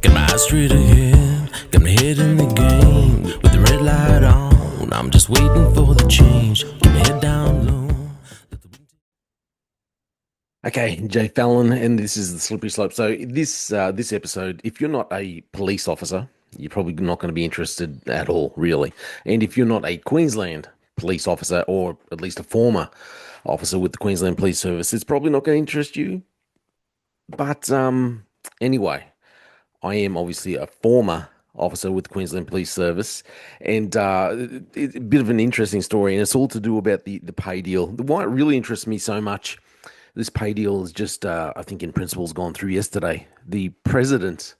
Got my eyes straight ahead, got my head in the game. With the red light on, I'm just waiting for the change. Keep my head down low. Okay, Jay Fallon, and this is the slippery slope. So this episode, if you're not a police officer, you're probably not going to be interested at all, really. And if you're not a Queensland police officer, or at least a former officer with the Queensland Police Service, it's probably not going to interest you. But anyway, I am obviously a former officer with the Queensland Police Service, and it's a bit of an interesting story, and it's all to do about the pay deal. Why it really interests me so much. This pay deal is just, I think, in principle, has gone through yesterday. The president,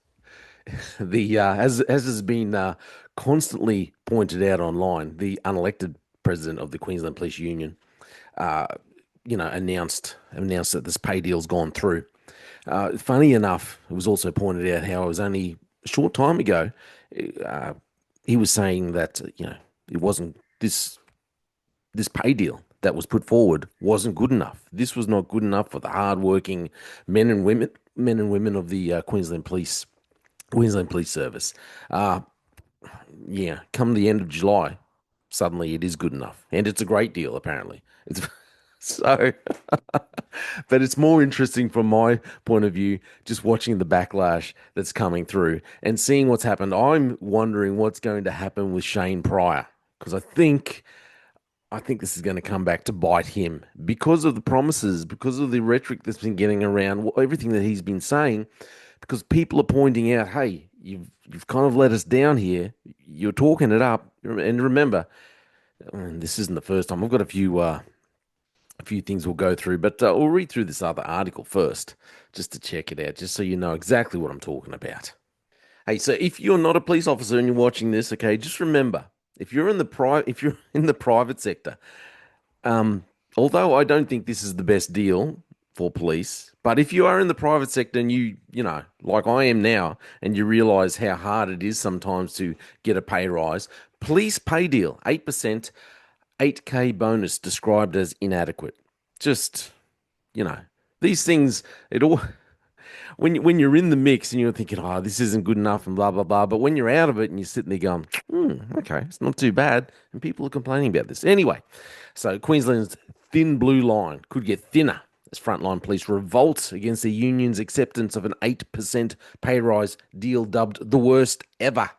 as has been constantly pointed out online, the unelected president of the Queensland Police Union, uh, announced that this pay deal's gone through. Funny enough, it was also pointed out how it was only a short time ago. Uh, he was saying that it wasn't this pay deal that was put forward wasn't good enough. This was not good enough for the hardworking men and women of the Queensland Police Service. Uh, yeah, come the end of July, suddenly it is good enough, and it's a great deal apparently. It's so, but it's more interesting from my point of view, just watching the backlash that's coming through and seeing what's happened. I'm wondering what's going to happen with Shane Pryor because I think this is going to come back to bite him because of the promises, because of the rhetoric that's been getting around, everything that he's been saying, because people are pointing out, hey, you've kind of let us down here. You're talking it up, and remember, this isn't the first time. I've got a few things we'll go through, but we'll read through this other article first, just to check it out, just so you know exactly what I'm talking about. Hey, so if you're not a police officer and you're watching this, okay, just remember, if you're in the private sector, um, although I don't think this is the best deal for police, but if you are in the private sector and like I am now, and you realize how hard it is sometimes to get a pay rise, police pay deal, 8%, 8K bonus described as inadequate. Just, you know, these things, it all when you're in the mix and you're thinking, oh, this isn't good enough and blah blah blah. But when you're out of it and you're sitting there going, okay, it's not too bad, and people are complaining about this anyway. So Queensland's thin blue line could get thinner as frontline police revolt against the union's acceptance of an 8% pay rise deal dubbed the worst ever.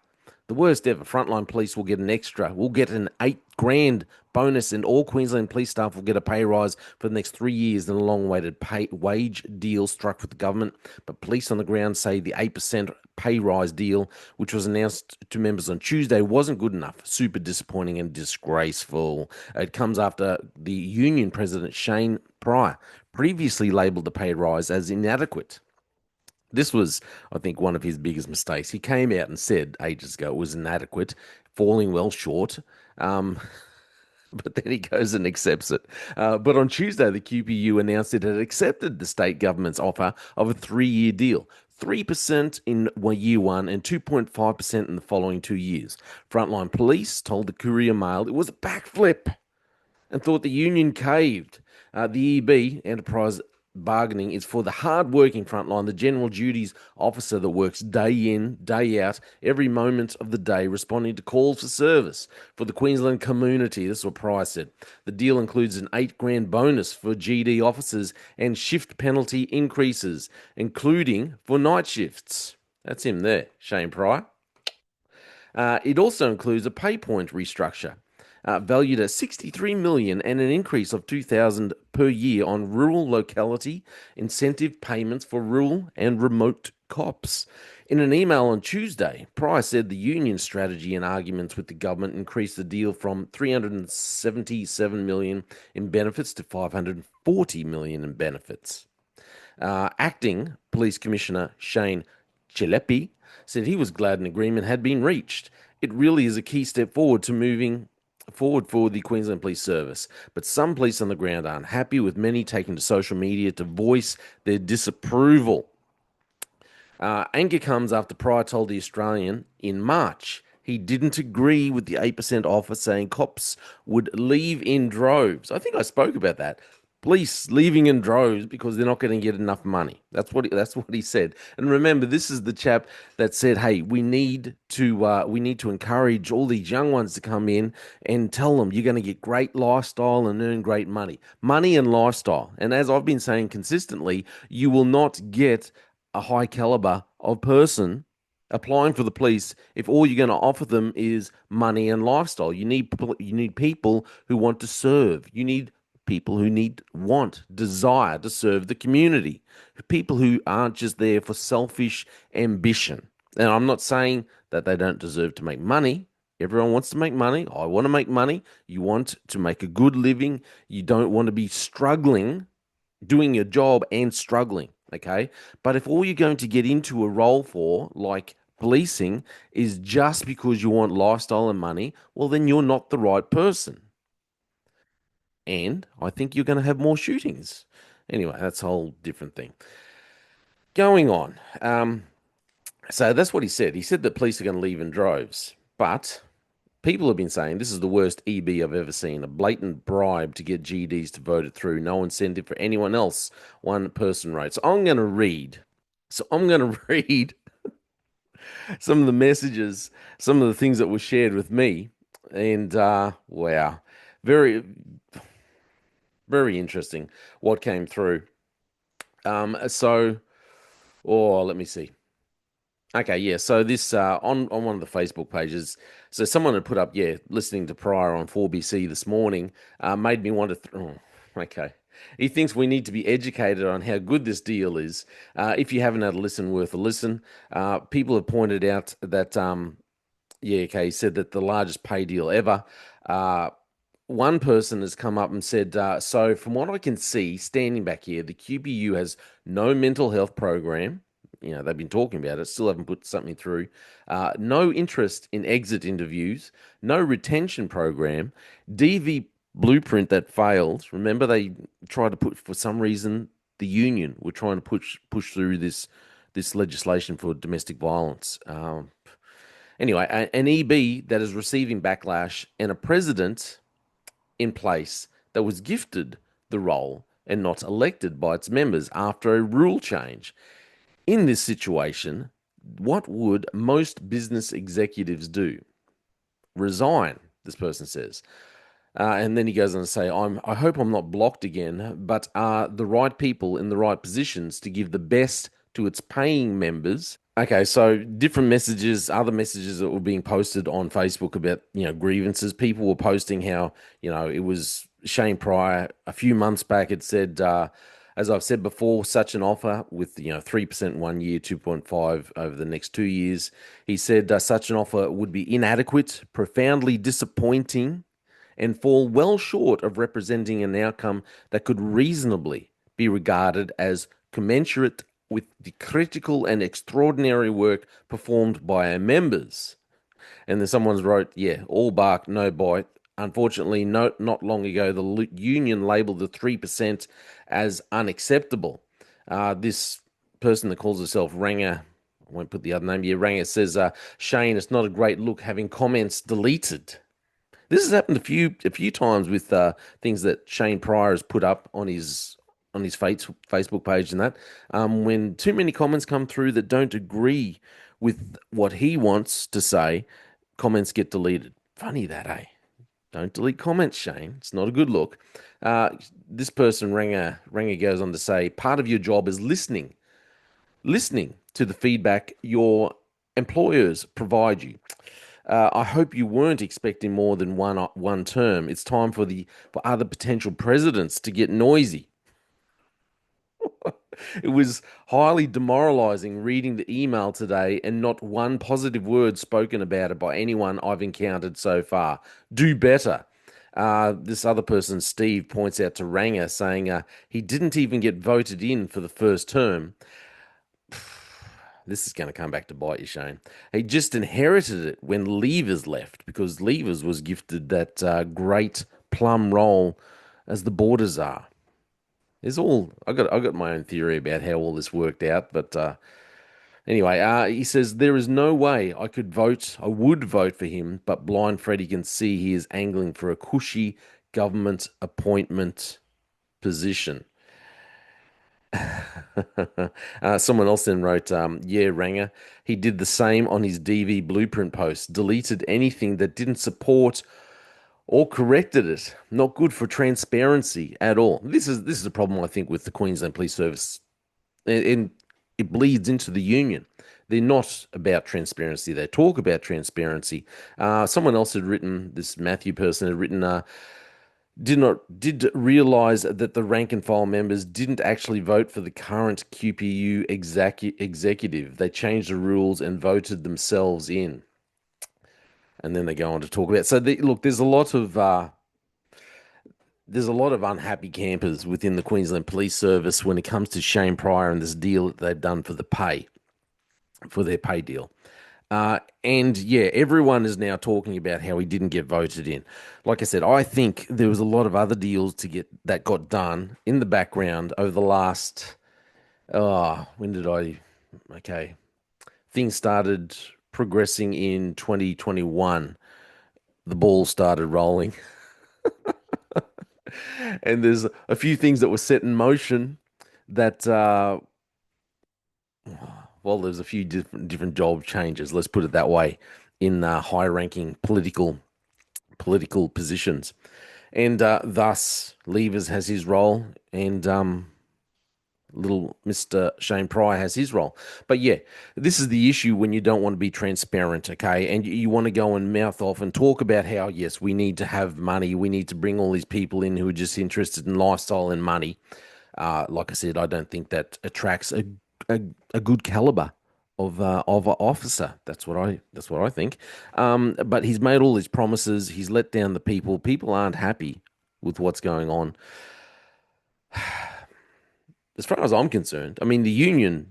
The worst ever. Frontline police will get an extra. We'll get an 8 grand bonus, and all Queensland police staff will get a pay rise for the next 3 years in a long-awaited wage deal struck with the government. But police on the ground say the 8% pay rise deal, which was announced to members on Tuesday, wasn't good enough. Super disappointing and disgraceful. It comes after the union president, Shane Pryor, previously labelled the pay rise as inadequate. This was, I think, one of his biggest mistakes. He came out and said ages ago it was inadequate, falling well short. Um, but then he goes and accepts it. But on Tuesday, the QPU announced it had accepted the state government's offer of a 3-year deal. 3% in year one and 2.5% in the following 2 years. Frontline police told the Courier Mail it was a backflip and thought the union caved. The EB, Enterprise Bargaining, is for the hard-working frontline, the general duties officer that works day in, day out, every moment of the day, responding to calls for service for the Queensland community. This is what Price said. The deal includes an 8 grand bonus for GD officers and shift penalty increases, including for night shifts. That's him there, Shane Pryor. It also includes a pay point restructure, valued at 63 million, and an increase of 2,000 per year on rural locality incentive payments for rural and remote cops. In an email on Tuesday, Price said the union strategy and arguments with the government increased the deal from 377 million in benefits to 540 million in benefits. Acting Police Commissioner Shane Chilepi said he was glad an agreement had been reached. It really is a key step forward to moving forward for the Queensland Police Service, but some police on the ground aren't happy, with many taking to social media to voice their disapproval. Anger comes after Pryor told the Australian in March he didn't agree with the 8% offer, saying cops would leave in droves. I think I spoke about that. Police leaving in droves because they're not going to get enough money. That's what he said. And remember, this is the chap that said, "Hey, we need to encourage all these young ones to come in and tell them you're going to get great lifestyle and earn great money and lifestyle." And as I've been saying consistently, you will not get a high caliber of person applying for the police if all you're going to offer them is money and lifestyle. You need people who want to serve. You need people who desire to serve the community, people who aren't just there for selfish ambition. And I'm not saying that they don't deserve to make money. Everyone wants to make money. I want to make money. You want to make a good living. You don't want to be struggling, doing your job and struggling. Okay. But if all you're going to get into a role for, like policing, is just because you want lifestyle and money, well, then you're not the right person. And I think you're going to have more shootings. Anyway, that's a whole different thing. Going on. So that's what he said. He said that police are going to leave in droves. But people have been saying this is the worst EB I've ever seen. A blatant bribe to get GDs to vote it through. No incentive for anyone else. One person wrote. So I'm going to read. So I'm going to read some of the messages, some of the things that were shared with me. And wow, very, very interesting what came through. So, oh, let me see. Okay, yeah. So this on one of the Facebook pages, so someone had put up, yeah, listening to Pryor on 4BC this morning, made me want to. Okay, he thinks we need to be educated on how good this deal is. If you haven't had a listen, worth a listen. People have pointed out that, yeah, okay, he said that the largest pay deal ever. Uh, One person has come up and said, so from what I can see, standing back here, the QBU has no mental health program. They've been talking about it, still haven't put something through. No interest in exit interviews, no retention program, DV blueprint that failed. Remember, they tried to put, for some reason, the union were trying to push through this legislation for domestic violence. Anyway, an EB that is receiving backlash and a president in place that was gifted the role and not elected by its members after a rule change. In this situation, what would most business executives do? Resign, this person says. And then he goes on to say, I hope I'm not blocked again, but are the right people in the right positions to give the best to its paying members? Okay, so different messages, other messages that were being posted on Facebook about, grievances. People were posting how, it was Shane Pryor a few months back had said, as I've said before, such an offer with, 3% 1 year, 2.5 over the next 2 years. He said such an offer would be inadequate, profoundly disappointing, and fall well short of representing an outcome that could reasonably be regarded as commensurate with the critical and extraordinary work performed by our members. And then someone's wrote, yeah, all bark, no bite. Unfortunately, not long ago, the union labeled the 3% as unacceptable. This person that calls herself Ranger, I won't put the other name here, Ranger says, Shane, it's not a great look having comments deleted. This has happened a few times with things that Shane Pryor has put up on his Facebook page and that. When too many comments come through that don't agree with what he wants to say, comments get deleted. Funny that, eh? Don't delete comments, Shane. It's not a good look. This person, Ranger goes on to say, part of your job is listening to the feedback your employers provide you. I hope you weren't expecting more than one term. It's time for other potential presidents to get noisy. It was highly demoralizing reading the email today and not one positive word spoken about it by anyone I've encountered so far. Do better. This other person, Steve, points out to Ranger saying he didn't even get voted in for the first term. This is going to come back to bite you, Shane. He just inherited it when Levers left because Levers was gifted that great plum role as the border czar. I got my own theory about how all this worked out, but anyway, he says there is no way I would vote for him, but blind Freddie can see he is angling for a cushy government appointment. position. Someone else then wrote, yeah, Ranger, he did the same on his DV blueprint post, deleted anything that didn't support or corrected it. Not good for transparency at all. This is a problem, I think, with the Queensland Police Service, and it bleeds into the union. They're not about transparency. They talk about transparency. Someone else had written, this Matthew person had written, did realize that the rank and file members didn't actually vote for the current QPU executive. They changed the rules and voted themselves in. And then they go on to talk about. So look, there's a lot of unhappy campers within the Queensland Police Service when it comes to Shane Pryor and this deal that they've done for their pay deal. And yeah, everyone is now talking about how he didn't get voted in. Like I said, I think there was a lot of other deals that got done in the background over the last. Things started progressing in 2021. The ball started rolling, and there's a few things that were set in motion that. Well, there's a few different job changes, let's put it that way, in high-ranking political positions, and thus Levers has his role, and little Mr. Shane Pryor has his role. But yeah, this is the issue when you don't want to be transparent, okay, and you want to go and mouth off and talk about how yes, we need to have money, we need to bring all these people in who are just interested in lifestyle and money. Like I said, I don't think that attracts a good caliber of officer. That's what I think. But he's made all these promises. He's let down the people. People aren't happy with what's going on. As far as I'm concerned, I mean the union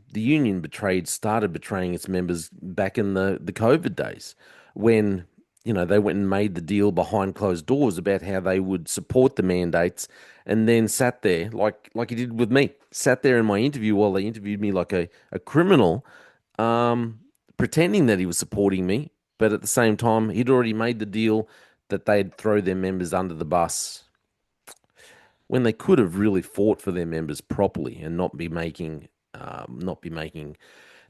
started betraying its members back in the COVID days when they went and made the deal behind closed doors about how they would support the mandates, and then sat there like he did with me. Sat there in my interview while they interviewed me like a criminal, pretending that he was supporting me, but at the same time he'd already made the deal that they'd throw their members under the bus when they could have really fought for their members properly and not be making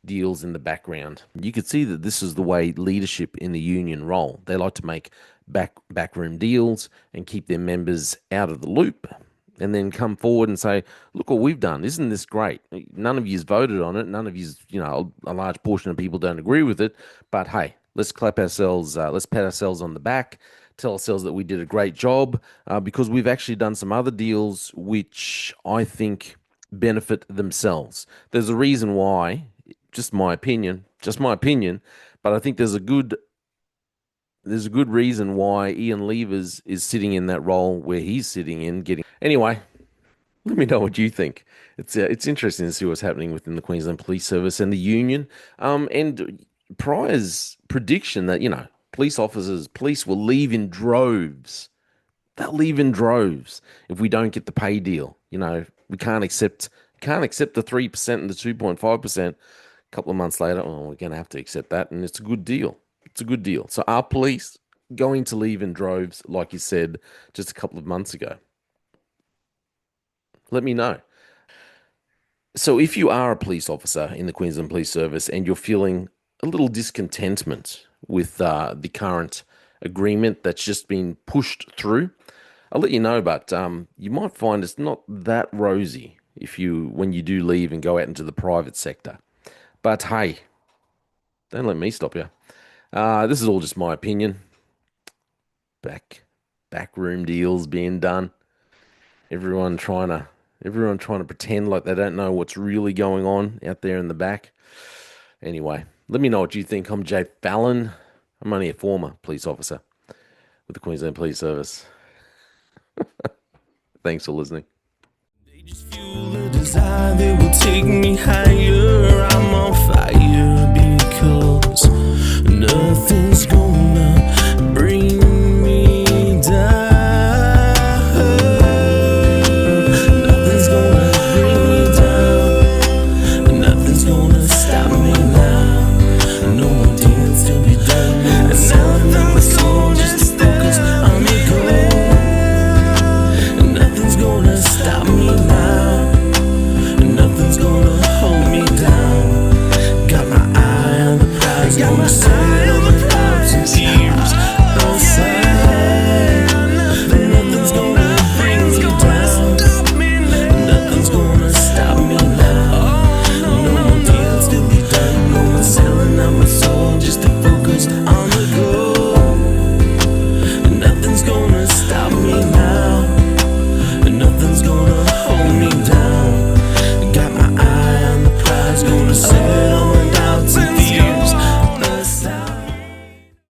deals in the background. You could see that this is the way leadership in the union roll. They like to make backroom deals and keep their members out of the loop, and then come forward and say, look what we've done. Isn't this great? None of you's voted on it. None of you's, a large portion of people don't agree with it. But hey, let's pat ourselves on the back, tell ourselves that we did a great job, because we've actually done some other deals which I think benefit themselves. There's a reason why. Just my opinion, but I think there's a good reason why Ian Levers is sitting in that role where he's sitting in. Anyway, let me know what you think. It's interesting to see what's happening within the Queensland Police Service and the union. And Pryor's prediction that police will leave in droves. They'll leave in droves if we don't get the pay deal. We can't accept the 3% and the 2.5%. Couple of months later, we're going to have to accept that, and it's a good deal. So are police going to leave in droves, like you said just a couple of months ago? Let me know. So if you are a police officer in the Queensland Police Service and you're feeling a little discontentment with the current agreement that's just been pushed through, I'll let you know, but you might find it's not that rosy when you do leave and go out into the private sector. But hey, don't let me stop you. This is all just my opinion. Backroom deals being done. Everyone trying to pretend like they don't know what's really going on out there in the back. Anyway, let me know what you think. I'm Jay Fallon. I'm only a former police officer with the Queensland Police Service. Thanks for listening. They just fuel a desire that will take me higher. I'm on fire because nothing's gonna bring me down. Nothing's gonna bring me down. Nothing's gonna stop me now. No more deals to be done. And nothing's gonna just focus on me goal. Nothing's gonna stop me. Nothing's gonna stand in the way of the clubs and